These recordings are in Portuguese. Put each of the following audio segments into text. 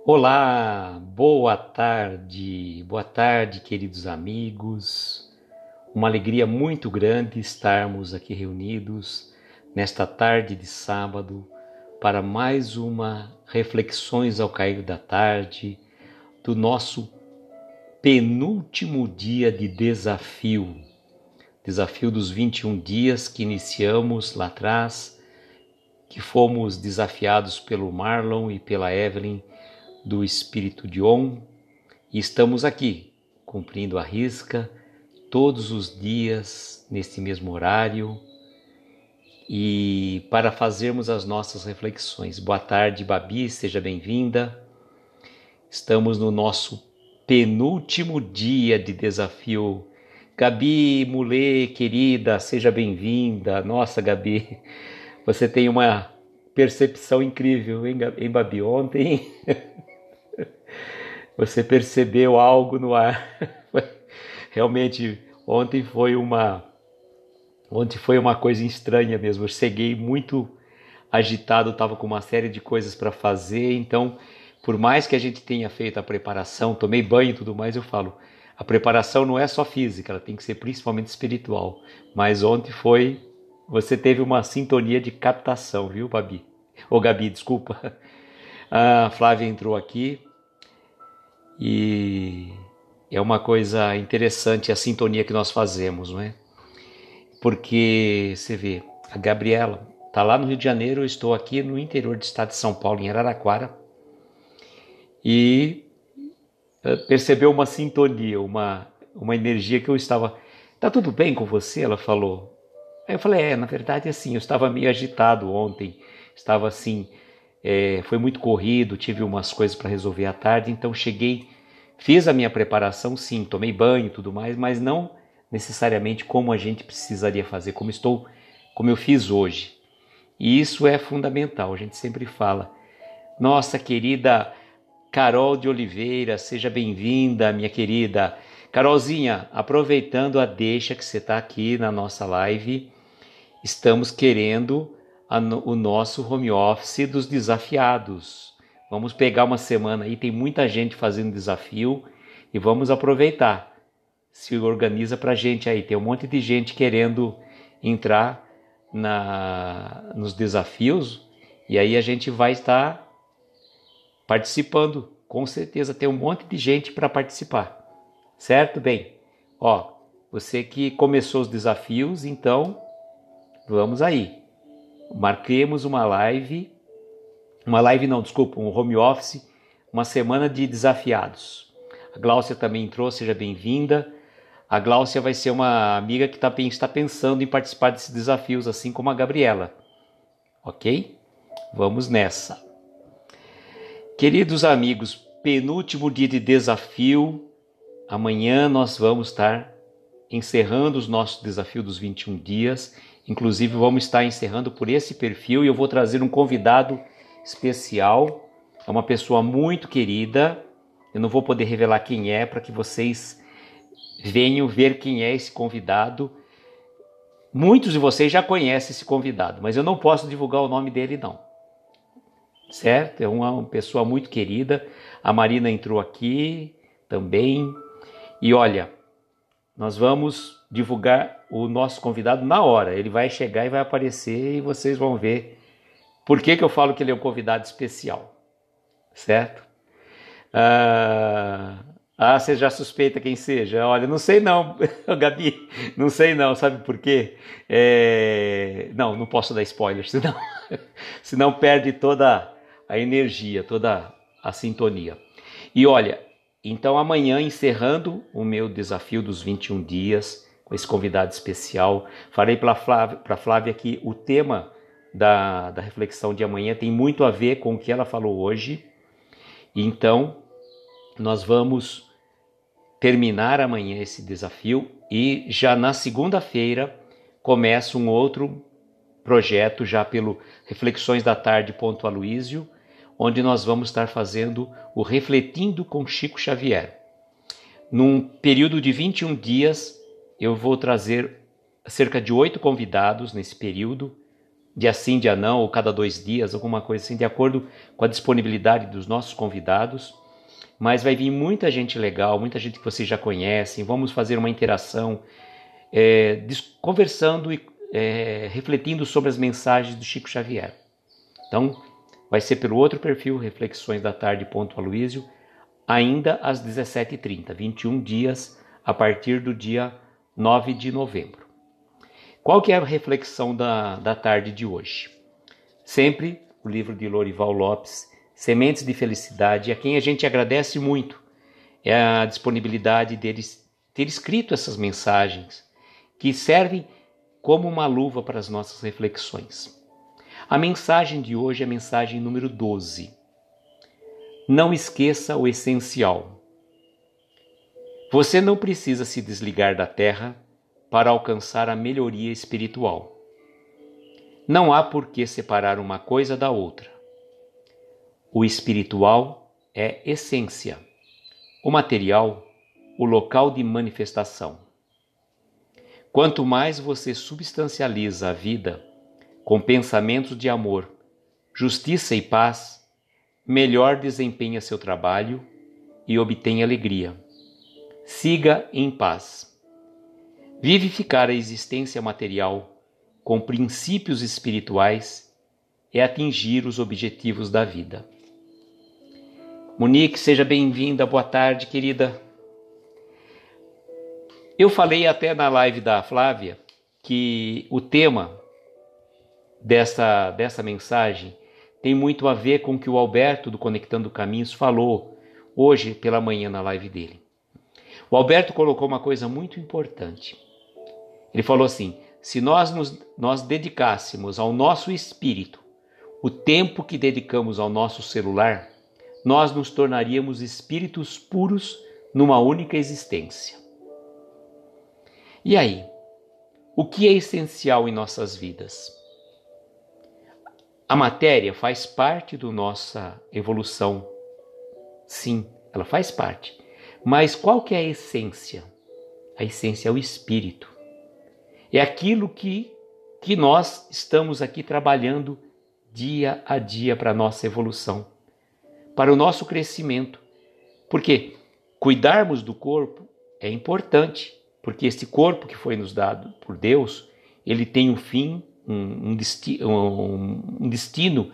Olá, boa tarde, queridos amigos. Uma alegria muito grande estarmos aqui reunidos nesta tarde de sábado para mais uma Reflexões ao Cair da Tarde do nosso penúltimo dia de desafio. Desafio dos 21 dias que iniciamos lá atrás, que fomos desafiados pelo Marlon e pela Evelyn do Espírito de On, e estamos aqui, cumprindo a risca, todos os dias, neste mesmo horário, e para fazermos as nossas reflexões. Boa tarde, Babi, seja bem-vinda. Estamos no nosso penúltimo dia de desafio. Gabi Mulê, querida, seja bem-vinda. Nossa, Gabi, você tem uma percepção incrível, hein, Babi? Ontem você percebeu algo no ar. Realmente, ontem foi uma coisa estranha mesmo. Eu cheguei muito agitado, estava com uma série de coisas para fazer, então, por mais que a gente tenha feito a preparação, tomei banho e tudo mais, eu falo, a preparação não é só física, ela tem que ser principalmente espiritual. Mas ontem você teve uma sintonia de captação, viu, Babi? Ô, Gabi, desculpa. A Flávia entrou aqui. E é uma coisa interessante a sintonia que nós fazemos, não é? Porque você vê, a Gabriela está lá no Rio de Janeiro, eu estou aqui no interior do estado de São Paulo, em Araraquara, e percebeu uma sintonia, uma energia que eu estava. Tá tudo bem com você? Ela falou. Aí eu falei, na verdade, assim, eu estava meio agitado ontem, estava assim, foi muito corrido, tive umas coisas para resolver à tarde, então cheguei, fiz a minha preparação, sim, tomei banho e tudo mais, mas não necessariamente como a gente precisaria fazer, como eu fiz hoje. E isso é fundamental, a gente sempre fala. Nossa querida Carol de Oliveira, seja bem-vinda, minha querida. Carolzinha, aproveitando a deixa que você está aqui na nossa live, estamos querendo o nosso home office dos desafiados. Vamos pegar uma semana aí, tem muita gente fazendo desafio e vamos aproveitar. Se organiza pra gente aí, tem um monte de gente querendo entrar nos desafios e aí a gente vai estar participando. Com certeza tem um monte de gente para participar. Certo? Bem, ó, você que começou os desafios, então vamos aí. Marquemos uma live não, desculpa, um home office, uma semana de desafiados. A Gláucia também entrou, seja bem-vinda. A Gláucia vai ser uma amiga que está pensando em participar desses desafios, assim como a Gabriela. Ok? Vamos nessa. Queridos amigos, penúltimo dia de desafio. Amanhã nós vamos estar encerrando os nossos desafios dos 21 dias. Inclusive vamos estar encerrando por esse perfil e eu vou trazer um convidado especial. É uma pessoa muito querida. Eu não vou poder revelar quem é para que vocês venham ver quem é esse convidado. Muitos de vocês já conhecem esse convidado, mas eu não posso divulgar o nome dele não. Certo? É uma pessoa muito querida. A Marina entrou aqui também. E olha, nós vamos divulgar o nosso convidado na hora. Ele vai chegar e vai aparecer e vocês vão ver por que eu falo que ele é um convidado especial. Certo? Você já suspeita quem seja? Olha, não sei não, Gabi, não sei não, sabe por quê? Não posso dar spoiler, senão perde toda a energia, toda a sintonia. E olha, então amanhã, encerrando o meu desafio dos 21 dias, com esse convidado especial, farei para a Flávia que o tema da reflexão de amanhã tem muito a ver com o que ela falou hoje. Então, nós vamos terminar amanhã esse desafio e já na segunda-feira começa um outro projeto já pelo Reflexões da Tarde Aloísio, onde nós vamos estar fazendo o Refletindo com Chico Xavier. Num período de 21 dias, eu vou trazer cerca de 8 convidados nesse período, dia sim, dia não, ou cada 2 dias, alguma coisa assim, de acordo com a disponibilidade dos nossos convidados. Mas vai vir muita gente legal, muita gente que vocês já conhecem. Vamos fazer uma interação, conversando e refletindo sobre as mensagens do Chico Xavier. Então, vai ser pelo outro perfil, Reflexões da Tarde, Aloísio, ainda às 17h30, 21 dias a partir do dia 9 de novembro. Qual que é a reflexão da tarde de hoje? Sempre o livro de Lorival Lopes, Sementes de Felicidade, a quem a gente agradece muito é a disponibilidade deles ter escrito essas mensagens que servem como uma luva para as nossas reflexões. A mensagem de hoje é a mensagem número 12. Não esqueça o essencial. Você não precisa se desligar da Terra para alcançar a melhoria espiritual. Não há por que separar uma coisa da outra. O espiritual é essência, o material, o local de manifestação. Quanto mais você substancializa a vida com pensamentos de amor, justiça e paz, melhor desempenha seu trabalho e obtém alegria. Siga em paz. Vivificar a existência material com princípios espirituais é atingir os objetivos da vida. Monique, seja bem-vinda. Boa tarde, querida. Eu falei até na live da Flávia que o tema dessa mensagem tem muito a ver com o que o Alberto do Conectando Caminhos falou hoje pela manhã na live dele. O Alberto colocou uma coisa muito importante. Ele falou assim, se nós dedicássemos ao nosso espírito o tempo que dedicamos ao nosso celular, nós nos tornaríamos espíritos puros numa única existência. E aí, o que é essencial em nossas vidas? A matéria faz parte da nossa evolução. Sim, ela faz parte. Mas qual que é a essência? A essência é o espírito. É aquilo que nós estamos aqui trabalhando dia a dia para a nossa evolução, para o nosso crescimento. Porque cuidarmos do corpo é importante, porque esse corpo que foi nos dado por Deus, ele tem um fim, um destino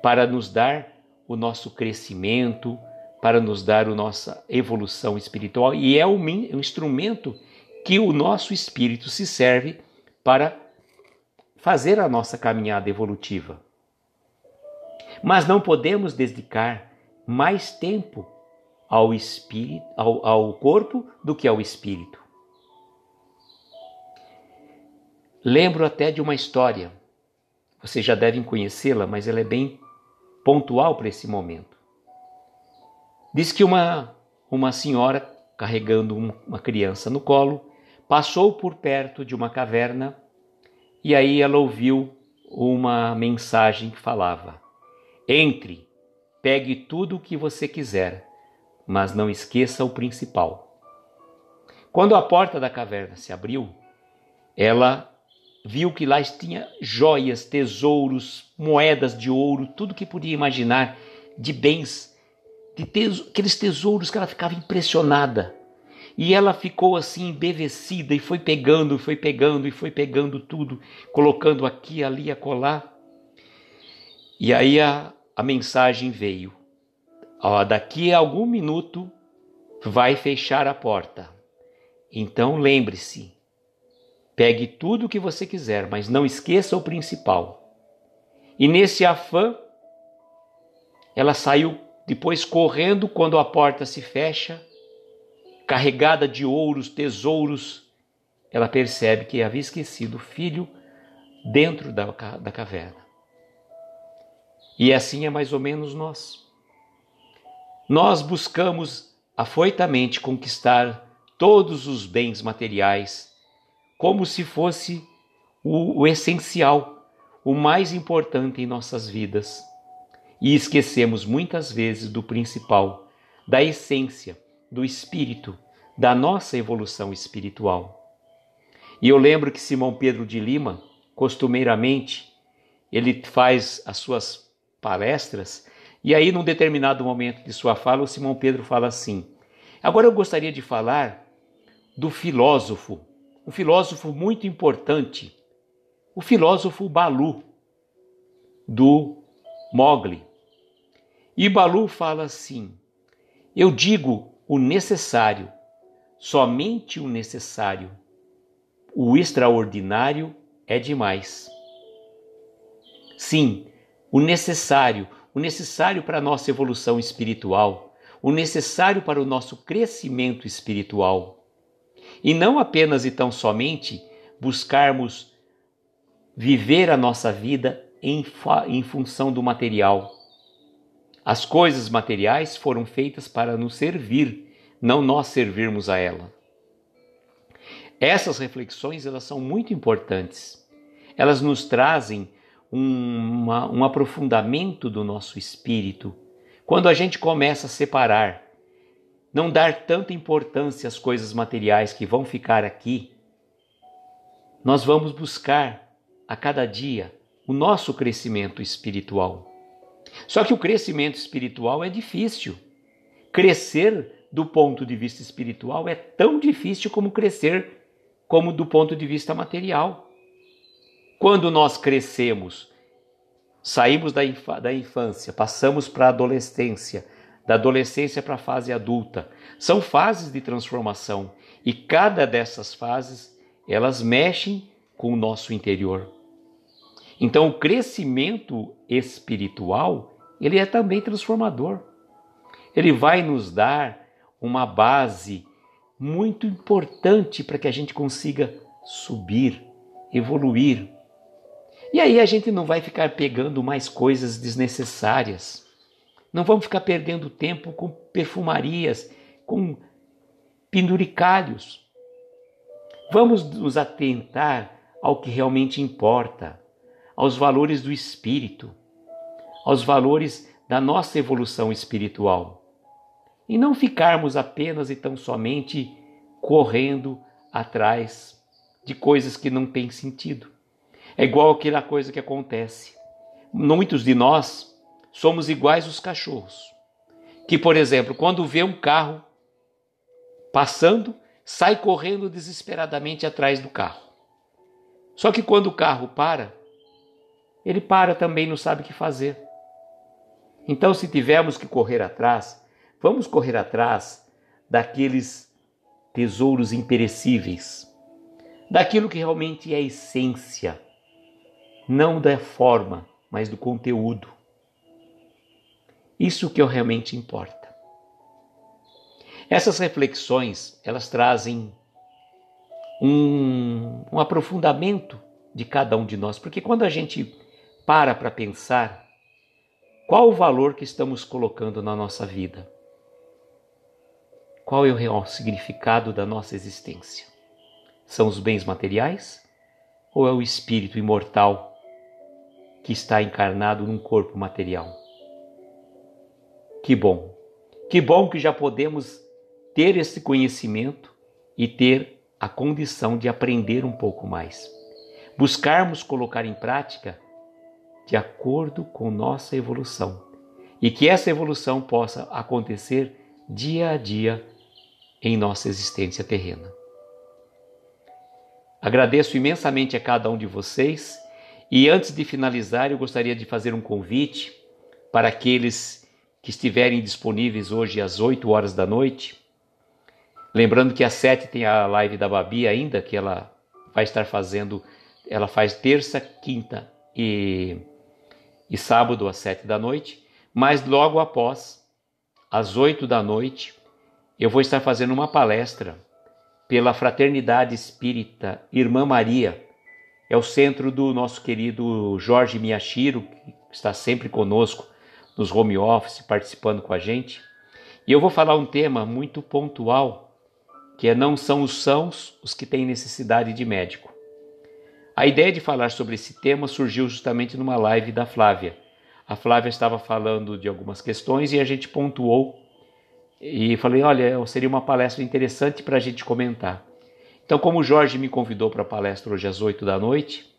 para nos dar o nosso crescimento, para nos dar a nossa evolução espiritual, e é um instrumento que o nosso espírito se serve para fazer a nossa caminhada evolutiva. Mas não podemos dedicar mais tempo ao espírito, ao corpo do que ao espírito. Lembro até de uma história, vocês já devem conhecê-la, mas ela é bem pontual para esse momento. Diz que uma senhora, carregando uma criança no colo, passou por perto de uma caverna e aí ela ouviu uma mensagem que falava: entre, pegue tudo o que você quiser, mas não esqueça o principal. Quando a porta da caverna se abriu, ela viu que lá tinha joias, tesouros, moedas de ouro, tudo que podia imaginar de bens, aqueles tesouros que ela ficava impressionada. E ela ficou assim embevecida e foi pegando tudo, colocando aqui, ali, acolá. E aí a mensagem veio: daqui a algum minuto vai fechar a porta. Então lembre-se, pegue tudo o que você quiser, mas não esqueça o principal. E nesse afã, ela saiu depois correndo quando a porta se fecha, carregada de ouros, tesouros. Ela percebe que havia esquecido o filho dentro da caverna. E assim é mais ou menos nós. Nós buscamos afoitamente conquistar todos os bens materiais como se fosse o essencial, o mais importante em nossas vidas. E esquecemos muitas vezes do principal, da essência, do espírito, da nossa evolução espiritual. E eu lembro que Simão Pedro de Lima, costumeiramente, ele faz as suas palestras, e aí num determinado momento de sua fala, o Simão Pedro fala assim: agora eu gostaria de falar do filósofo, um filósofo muito importante, o filósofo Balu, do Mowgli. E Balu fala assim: eu digo o necessário, somente o necessário. O extraordinário é demais. Sim, o necessário para a nossa evolução espiritual, o necessário para o nosso crescimento espiritual. E não apenas e tão somente buscarmos viver a nossa vida em função do material. As coisas materiais foram feitas para nos servir, não nós servirmos a ela. Essas reflexões, elas são muito importantes. Elas nos trazem um aprofundamento do nosso espírito. Quando a gente começa a separar, não dar tanta importância às coisas materiais que vão ficar aqui, nós vamos buscar a cada dia o nosso crescimento espiritual. Só que o crescimento espiritual é difícil. Crescer do ponto de vista espiritual é tão difícil como crescer como do ponto de vista material. Quando nós crescemos, saímos da infância, passamos para a adolescência, da adolescência para a fase adulta. São fases de transformação e cada dessas fases, elas mexem com o nosso interior. Então, o crescimento espiritual, ele é também transformador. Ele vai nos dar uma base muito importante para que a gente consiga subir, evoluir. E aí a gente não vai ficar pegando mais coisas desnecessárias. Não vamos ficar perdendo tempo com perfumarias, com penduricalhos. Vamos nos atentar ao que realmente importa, aos valores do espírito, aos valores da nossa evolução espiritual. E não ficarmos apenas e tão somente correndo atrás de coisas que não têm sentido. É igual aquela coisa que acontece. Muitos de nós somos iguais aos cachorros, que, por exemplo, quando vê um carro passando, sai correndo desesperadamente atrás do carro. Só que quando o carro para, ele para também, não sabe o que fazer. Então, se tivermos que correr atrás, vamos correr atrás daqueles tesouros imperecíveis, daquilo que realmente é a essência, não da forma, mas do conteúdo. Isso que realmente importa. Essas reflexões, elas trazem um aprofundamento de cada um de nós, porque quando a gente para pensar, qual o valor que estamos colocando na nossa vida? Qual é o real significado da nossa existência? São os bens materiais ou é o espírito imortal que está encarnado num corpo material? Que bom que já podemos ter esse conhecimento e ter a condição de aprender um pouco mais. Buscarmos colocar em prática de acordo com nossa evolução e que essa evolução possa acontecer dia a dia em nossa existência terrena. Agradeço imensamente a cada um de vocês e antes de finalizar eu gostaria de fazer um convite para aqueles que estiverem disponíveis hoje às 8 horas da noite. Lembrando que às 7 tem a live da Babi ainda, que ela vai estar fazendo, ela faz terça, quinta e sábado às 7 da noite, mas logo após, às 8 da noite, eu vou estar fazendo uma palestra pela Fraternidade Espírita Irmã Maria. É o centro do nosso querido Jorge Miyashiro, que está sempre conosco nos home office, participando com a gente. E eu vou falar um tema muito pontual, que não são os sãos os que têm necessidade de médico. A ideia de falar sobre esse tema surgiu justamente numa live da Flávia. A Flávia estava falando de algumas questões e a gente pontuou e falei, olha, seria uma palestra interessante para a gente comentar. Então, como o Jorge me convidou para a palestra hoje às 8 da noite,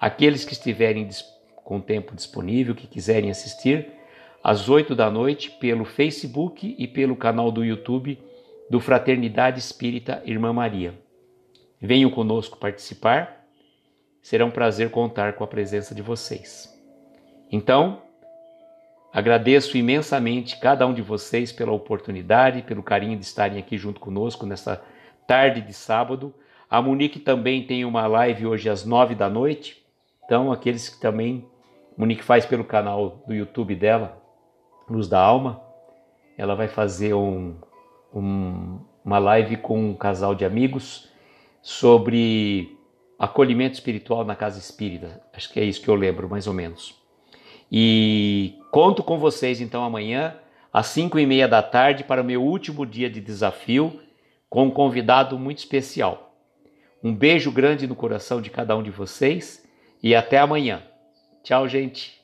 aqueles que estiverem com tempo disponível, que quiserem assistir, às 8 da noite, pelo Facebook e pelo canal do YouTube do Fraternidade Espírita Irmã Maria. Venham conosco participar, será um prazer contar com a presença de vocês. Então, agradeço imensamente cada um de vocês pela oportunidade, pelo carinho de estarem aqui junto conosco nessa tarde de sábado. A Monique também tem uma live hoje às 9 da noite, então aqueles que também, Monique faz pelo canal do YouTube dela, Luz da Alma, ela vai fazer uma live com um casal de amigos sobre acolhimento espiritual na casa espírita. Acho que é isso que eu lembro, mais ou menos. E conto com vocês então amanhã, às 5:30 da tarde, para o meu último dia de desafio, com um convidado muito especial. Um beijo grande no coração de cada um de vocês e até amanhã. Tchau, gente!